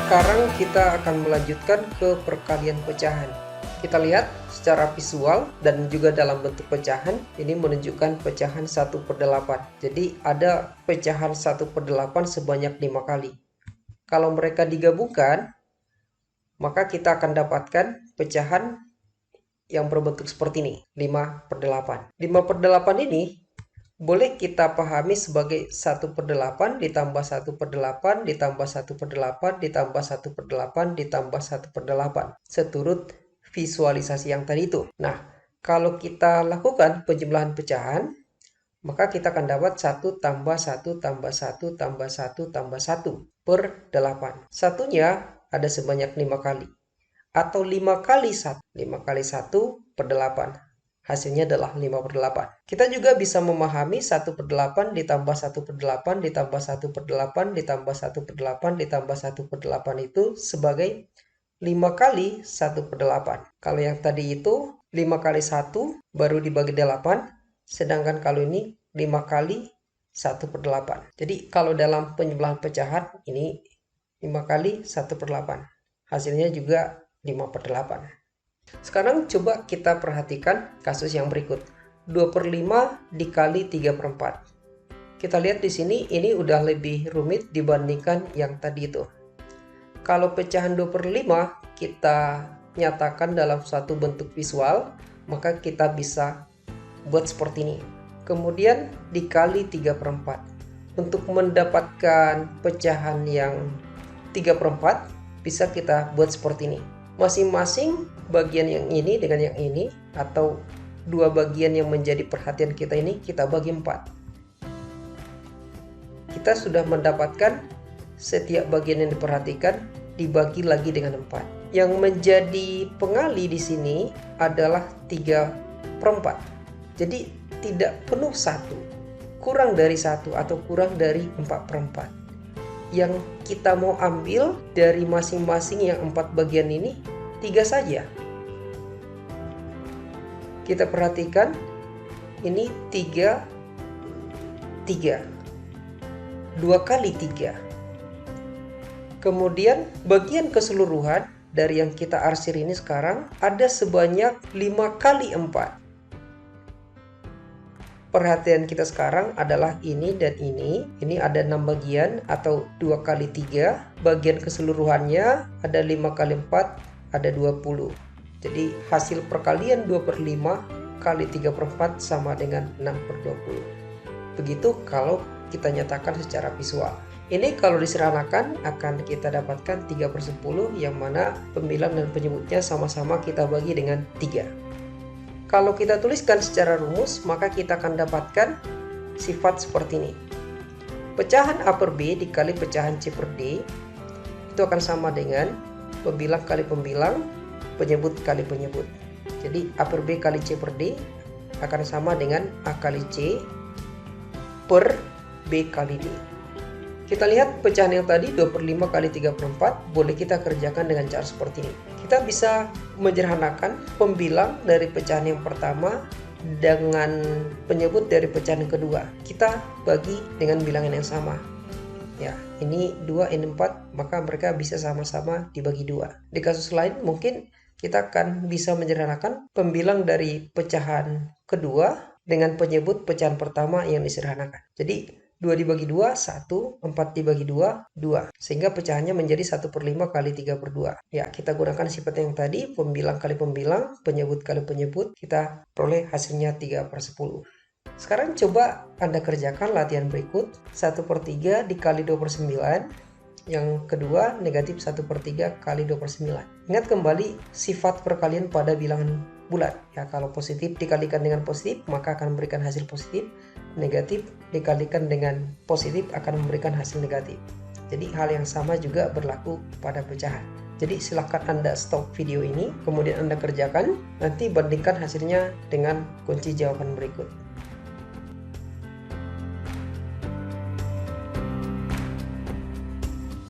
Sekarang kita akan melanjutkan ke perkalian pecahan. Kita lihat secara visual dan juga dalam bentuk pecahan, ini menunjukkan pecahan 1/8. Jadi ada pecahan 1/8 sebanyak 5 kali. Kalau mereka digabungkan, maka kita akan dapatkan pecahan yang berbentuk seperti ini, 5/8. 5/8 ini boleh kita pahami sebagai 1/8 ditambah 1/8 ditambah 1/8 ditambah 1/8 ditambah 1/8 seturut visualisasi yang tadi itu. Nah, kalau kita lakukan penjumlahan pecahan, maka kita akan dapat 1 tambah 1 tambah 1 tambah 1 tambah 1/8. Satunya ada sebanyak 5 kali. Atau 5 kali 1. 5 kali 1/8. Hasilnya adalah 5/8. Kita juga bisa memahami 1/8 ditambah 1/8 ditambah 1/8 ditambah 1/8 ditambah 1/8 itu sebagai 5 kali 1/8. Kalau yang tadi itu 5 kali 1 baru dibagi 8, sedangkan kalau ini 5 kali 1/8. Jadi kalau dalam penjumlahan pecahan ini 5 kali 1/8. Hasilnya juga 5/8. Sekarang coba kita perhatikan kasus yang berikut. 2/5 dikali 3/4. Kita lihat di sini ini udah lebih rumit dibandingkan yang tadi itu. Kalau pecahan 2/5 kita nyatakan dalam suatu bentuk visual, maka kita bisa buat seperti ini. Kemudian dikali 3/4. Untuk mendapatkan pecahan yang 3/4 bisa kita buat seperti ini. Masing-masing bagian yang ini dengan yang ini, atau dua bagian yang menjadi perhatian kita ini, kita bagi 4. Kita sudah mendapatkan setiap bagian yang diperhatikan dibagi lagi dengan 4. Yang menjadi pengali di sini adalah 3/4. Jadi tidak penuh 1, kurang dari 1 atau kurang dari 4/4. Yang kita mau ambil dari masing-masing yang 4 bagian ini 3 saja. Kita perhatikan ini 3 2 kali 3. Kemudian bagian keseluruhan dari yang kita arsir ini sekarang ada sebanyak 5 kali 4. Perhatian kita sekarang adalah ini dan ini. Ini ada 6 bagian atau 2 kali 3. Bagian keseluruhannya ada 5 kali 4, ada 20. Jadi hasil perkalian 2/5 kali 3/4 sama dengan 6/20. Begitu kalau kita nyatakan secara visual. Ini kalau disederhanakan akan kita dapatkan 3/10, yang mana pembilang dan penyebutnya sama-sama kita bagi dengan 3. Kalau kita tuliskan secara rumus, maka kita akan dapatkan sifat seperti ini. Pecahan A per B dikali pecahan C per D itu akan sama dengan pembilang kali pembilang, penyebut kali penyebut. Jadi A per B kali C per D akan sama dengan A kali C per B kali D. Kita lihat pecahan yang tadi 2/5 kali 3/4 boleh kita kerjakan dengan cara seperti ini. Kita bisa menyederhanakan pembilang dari pecahan yang pertama dengan penyebut dari pecahan yang kedua. Kita bagi dengan bilangan yang sama. Ya, ini 2, ini 4, maka mereka bisa sama-sama dibagi 2. Di kasus lain mungkin kita akan bisa menyederhanakan pembilang dari pecahan kedua dengan penyebut pecahan pertama yang disederhanakan. Jadi 2 dibagi 2, 1, 4 dibagi 2, 2. Sehingga pecahannya menjadi 1/5 kali 3/2. Ya, kita gunakan sifat yang tadi, pembilang kali pembilang, penyebut kali penyebut, kita peroleh hasilnya 3/10. Sekarang coba Anda kerjakan latihan berikut. 1/3 dikali 2/9. Yang kedua, negatif 1/3 kali 2/9. Ingat kembali sifat perkalian pada bilangan bulat. Ya, kalau positif dikalikan dengan positif, maka akan memberikan hasil positif. Negatif dikalikan dengan positif akan memberikan hasil negatif. Jadi hal yang sama juga berlaku pada pecahan. Jadi silahkan Anda stop video ini, kemudian Anda kerjakan, nanti bandingkan hasilnya dengan kunci jawaban berikut.